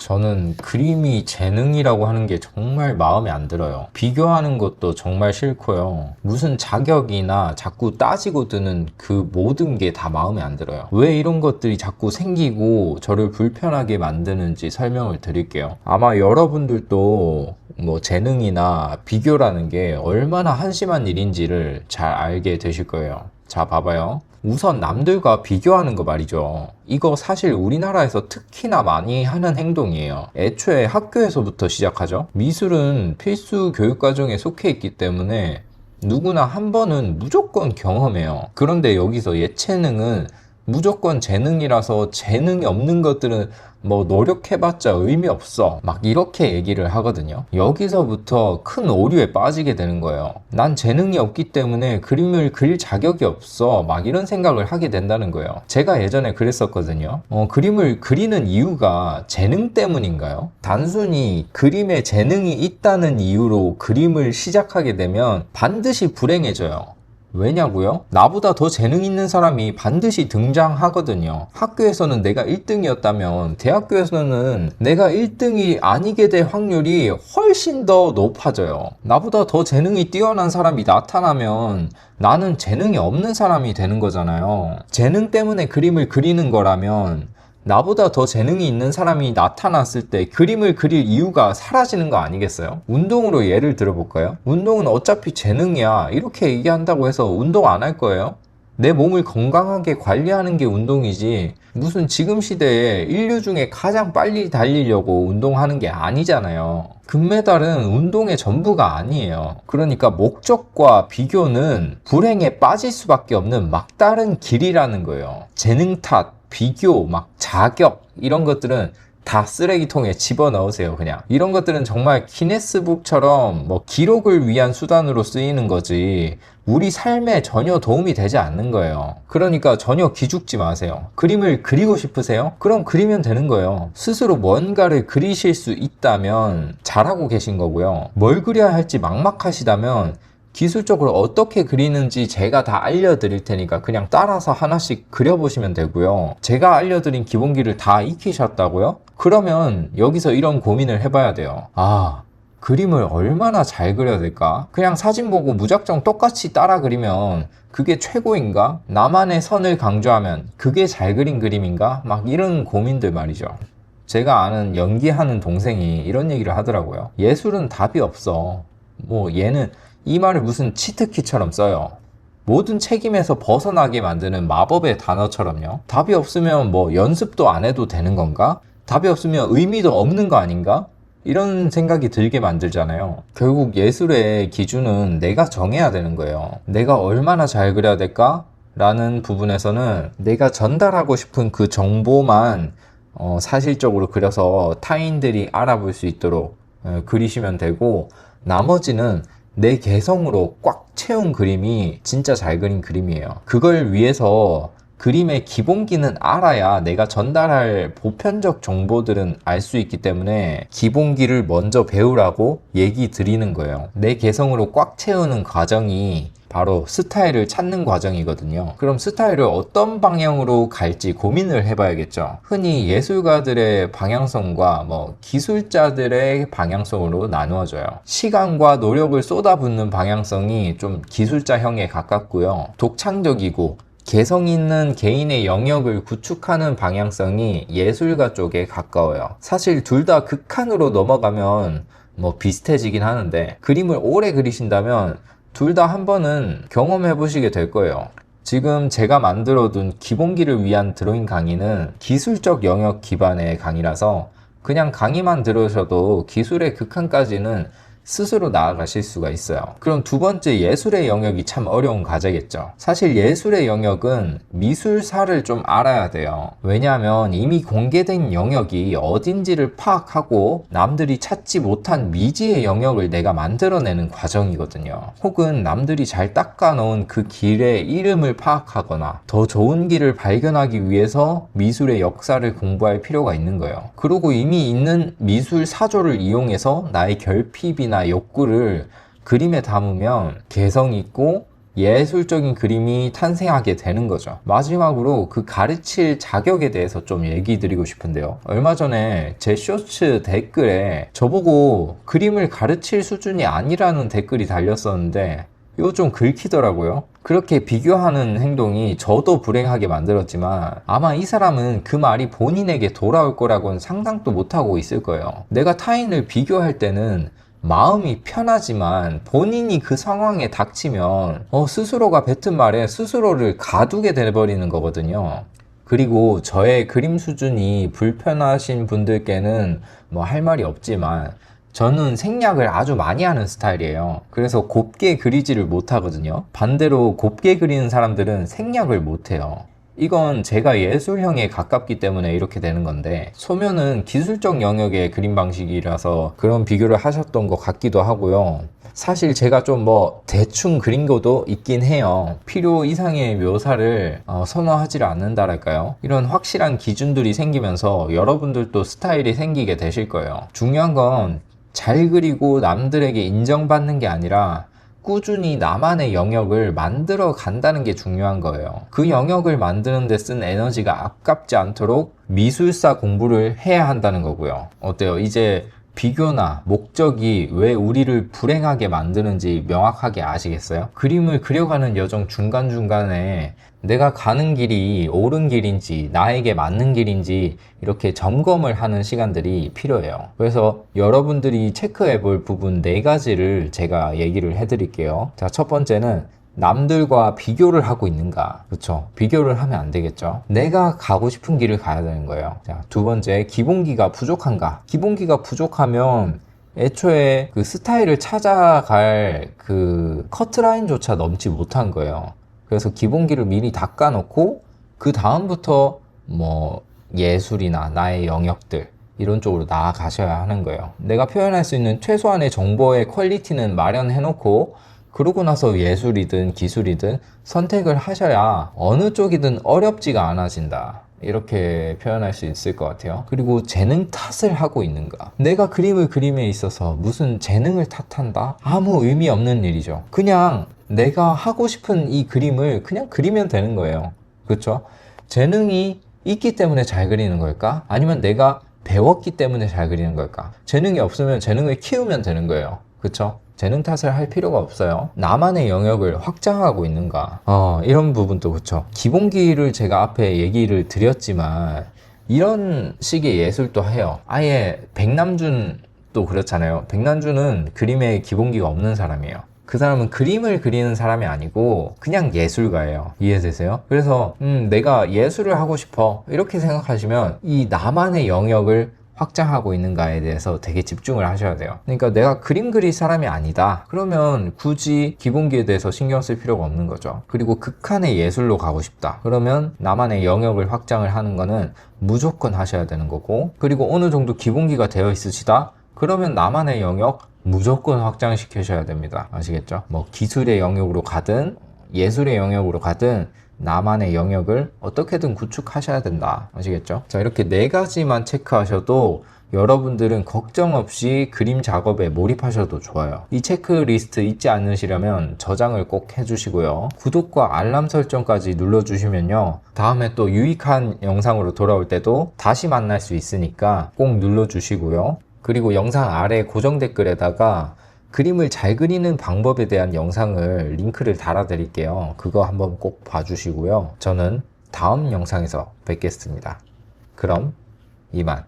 저는 그림이 재능이라고 하는 게 정말 마음에 안 들어요. 비교하는 것도 정말 싫고요. 무슨 자격이나 자꾸 따지고 드는 그 모든 게 다 마음에 안 들어요. 왜 이런 것들이 자꾸 생기고 저를 불편하게 만드는지 설명을 드릴게요. 아마 여러분들도 뭐 재능이나 비교라는 게 얼마나 한심한 일인지를 잘 알게 되실 거예요. 자, 봐봐요. 우선 남들과 비교하는 거 말이죠. 이거 사실 우리나라에서 특히나 많이 하는 행동이에요. 애초에 학교에서부터 시작하죠. 미술은 필수 교육과정에 속해 있기 때문에 누구나 한 번은 무조건 경험해요. 그런데 여기서 예체능은 무조건 재능이라서 재능이 없는 것들은 뭐 노력해봤자 의미 없어, 막 이렇게 얘기를 하거든요. 여기서부터 큰 오류에 빠지게 되는 거예요. 난 재능이 없기 때문에 그림을 그릴 자격이 없어, 막 이런 생각을 하게 된다는 거예요. 제가 예전에 그랬었거든요. 그림을 그리는 이유가 재능 때문인가요? 단순히 그림에 재능이 있다는 이유로 그림을 시작하게 되면 반드시 불행해져요. 왜냐고요? 나보다 더 재능 있는 사람이 반드시 등장하거든요. 학교에서는 내가 1등이었다면 대학교에서는 내가 1등이 아니게 될 확률이 훨씬 더 높아져요. 나보다 더 재능이 뛰어난 사람이 나타나면 나는 재능이 없는 사람이 되는 거잖아요. 재능 때문에 그림을 그리는 거라면 나보다 더 재능이 있는 사람이 나타났을 때 그림을 그릴 이유가 사라지는 거 아니겠어요? 운동으로 예를 들어볼까요? 운동은 어차피 재능이야, 이렇게 얘기한다고 해서 운동 안 할 거예요? 내 몸을 건강하게 관리하는 게 운동이지, 무슨 지금 시대에 인류 중에 가장 빨리 달리려고 운동하는 게 아니잖아요. 금메달은 운동의 전부가 아니에요. 그러니까 목적과 비교는 불행에 빠질 수밖에 없는 막다른 길이라는 거예요. 재능 탓, 비교, 막 자격, 이런 것들은 다 쓰레기통에 집어넣으세요. 그냥 이런 것들은 정말 기네스북처럼 뭐 기록을 위한 수단으로 쓰이는 거지 우리 삶에 전혀 도움이 되지 않는 거예요. 그러니까 전혀 기죽지 마세요. 그림을 그리고 싶으세요? 그럼 그리면 되는 거예요. 스스로 뭔가를 그리실 수 있다면 잘하고 계신 거고요. 뭘 그려야 할지 막막하시다면 기술적으로 어떻게 그리는지 제가 다 알려드릴 테니까 그냥 따라서 하나씩 그려보시면 되고요. 제가 알려드린 기본기를 다 익히셨다고요? 그러면 여기서 이런 고민을 해봐야 돼요. 그림을 얼마나 잘 그려야 될까? 그냥 사진 보고 무작정 똑같이 따라 그리면 그게 최고인가? 나만의 선을 강조하면 그게 잘 그린 그림인가? 막 이런 고민들 말이죠. 제가 아는 연기하는 동생이 이런 얘기를 하더라고요. 예술은 답이 없어. 뭐 얘는 이 말을 무슨 치트키처럼 써요. 모든 책임에서 벗어나게 만드는 마법의 단어처럼요. 답이 없으면 뭐 연습도 안 해도 되는 건가? 답이 없으면 의미도 없는 거 아닌가? 이런 생각이 들게 만들잖아요. 결국 예술의 기준은 내가 정해야 되는 거예요. 내가 얼마나 잘 그려야 될까? 라는 부분에서는 내가 전달하고 싶은 그 정보만 사실적으로 그려서 타인들이 알아볼 수 있도록 그리시면 되고, 나머지는 내 개성으로 꽉 채운 그림이 진짜 잘 그린 그림이에요. 그걸 위해서 그림의 기본기는 알아야 내가 전달할 보편적 정보들은 알 수 있기 때문에 기본기를 먼저 배우라고 얘기 드리는 거예요. 내 개성으로 꽉 채우는 과정이 바로 스타일을 찾는 과정이거든요. 그럼 스타일을 어떤 방향으로 갈지 고민을 해봐야겠죠. 흔히 예술가들의 방향성과 뭐 기술자들의 방향성으로 나누어져요. 시간과 노력을 쏟아붓는 방향성이 좀 기술자형에 가깝고요. 독창적이고 개성 있는 개인의 영역을 구축하는 방향성이 예술가 쪽에 가까워요. 사실 둘 다 극한으로 넘어가면 뭐 비슷해지긴 하는데, 그림을 오래 그리신다면 둘 다 한 번은 경험해 보시게 될 거예요. 지금 제가 만들어둔 기본기를 위한 드로잉 강의는 기술적 영역 기반의 강의라서 그냥 강의만 들으셔도 기술의 극한까지는 스스로 나아가실 수가 있어요. 그럼 두 번째, 예술의 영역이 참 어려운 과제겠죠. 사실 예술의 영역은 미술사를 좀 알아야 돼요. 왜냐하면 이미 공개된 영역이 어딘지를 파악하고 남들이 찾지 못한 미지의 영역을 내가 만들어내는 과정이거든요. 혹은 남들이 잘 닦아놓은 그 길의 이름을 파악하거나 더 좋은 길을 발견하기 위해서 미술의 역사를 공부할 필요가 있는 거예요. 그리고 이미 있는 미술 사조를 이용해서 나의 결핍이나 욕구를 그림에 담으면 개성 있고 예술적인 그림이 탄생하게 되는 거죠. 마지막으로 그 가르칠 자격에 대해서 좀 얘기 드리고 싶은데요. 얼마 전에 제 쇼츠 댓글에 저보고 그림을 가르칠 수준이 아니라는 댓글이 달렸었는데 이거 좀 긁히더라고요. 그렇게 비교하는 행동이 저도 불행하게 만들었지만 아마 이 사람은 그 말이 본인에게 돌아올 거라고는 상상도 못하고 있을 거예요. 내가 타인을 비교할 때는 마음이 편하지만 본인이 그 상황에 닥치면 스스로가 뱉은 말에 스스로를 가두게 돼버리는 거거든요. 그리고 저의 그림 수준이 불편하신 분들께는 뭐 할 말이 없지만 저는 생략을 아주 많이 하는 스타일이에요. 그래서 곱게 그리지를 못하거든요. 반대로 곱게 그리는 사람들은 생략을 못해요. 이건 제가 예술형에 가깝기 때문에 이렇게 되는 건데, 소면은 기술적 영역의 그림 방식이라서 그런 비교를 하셨던 것 같기도 하고요. 사실 제가 좀 대충 그린 것도 있긴 해요. 필요 이상의 묘사를 선호하지를 않는다랄까요? 이런 확실한 기준들이 생기면서 여러분들도 스타일이 생기게 되실 거예요. 중요한 건 잘 그리고 남들에게 인정받는 게 아니라 꾸준히 나만의 영역을 만들어 간다는 게 중요한 거예요. 그 영역을 만드는 데 쓴 에너지가 아깝지 않도록 미술사 공부를 해야 한다는 거고요. 어때요? 이제 비교나 목적이 왜 우리를 불행하게 만드는지 명확하게 아시겠어요? 그림을 그려가는 여정 중간중간에 내가 가는 길이 옳은 길인지 나에게 맞는 길인지 이렇게 점검을 하는 시간들이 필요해요. 그래서 여러분들이 체크해 볼 부분 4가지를 제가 얘기를 해 드릴게요. 자, 첫 번째는 남들과 비교를 하고 있는가? 그렇죠? 비교를 하면 안 되겠죠. 내가 가고 싶은 길을 가야 되는 거예요. 자, 두 번째, 기본기가 부족한가? 기본기가 부족하면 애초에 그 스타일을 찾아갈 그 커트라인조차 넘지 못한 거예요. 그래서 기본기를 미리 닦아놓고 그 다음부터 예술이나 나의 영역들 이런 쪽으로 나아가셔야 하는 거예요. 내가 표현할 수 있는 최소한의 정보의 퀄리티는 마련해놓고 그러고 나서 예술이든 기술이든 선택을 하셔야 어느 쪽이든 어렵지가 않아진다. 이렇게 표현할 수 있을 것 같아요. 그리고 재능 탓을 하고 있는가? 내가 그림을 그림에 있어서 무슨 재능을 탓한다? 아무 의미 없는 일이죠. 그냥 내가 하고 싶은 이 그림을 그냥 그리면 되는 거예요. 그렇죠? 재능이 있기 때문에 잘 그리는 걸까? 아니면 내가 배웠기 때문에 잘 그리는 걸까? 재능이 없으면 재능을 키우면 되는 거예요. 그렇죠? 재능 탓을 할 필요가 없어요. 나만의 영역을 확장하고 있는가? 이런 부분도 그렇죠. 기본기를 제가 앞에 얘기를 드렸지만 이런 식의 예술도 해요. 아예 백남준도 그렇잖아요. 백남준은 그림에 기본기가 없는 사람이에요. 그 사람은 그림을 그리는 사람이 아니고 그냥 예술가예요. 이해되세요? 그래서 내가 예술을 하고 싶어 이렇게 생각하시면 이 나만의 영역을 확장하고 있는가에 대해서 되게 집중을 하셔야 돼요. 그러니까 내가 그림 그릴 사람이 아니다. 그러면 굳이 기본기에 대해서 신경 쓸 필요가 없는 거죠. 그리고 극한의 예술로 가고 싶다. 그러면 나만의 영역을 확장을 하는 거는 무조건 하셔야 되는 거고, 그리고 어느 정도 기본기가 되어 있으시다? 그러면 나만의 영역 무조건 확장시키셔야 됩니다. 아시겠죠? 기술의 영역으로 가든 예술의 영역으로 가든 나만의 영역을 어떻게든 구축하셔야 된다. 아시겠죠? 자, 이렇게 4가지만 체크하셔도 여러분들은 걱정 없이 그림 작업에 몰입하셔도 좋아요. 이 체크리스트 잊지 않으시려면 저장을 꼭 해주시고요. 구독과 알람 설정까지 눌러주시면요, 다음에 또 유익한 영상으로 돌아올 때도 다시 만날 수 있으니까 꼭 눌러주시고요. 그리고 영상 아래 고정 댓글에다가 그림을 잘 그리는 방법에 대한 영상을 링크를 달아 드릴게요. 그거 한번 꼭 봐주시고요. 저는 다음 영상에서 뵙겠습니다. 그럼 이만.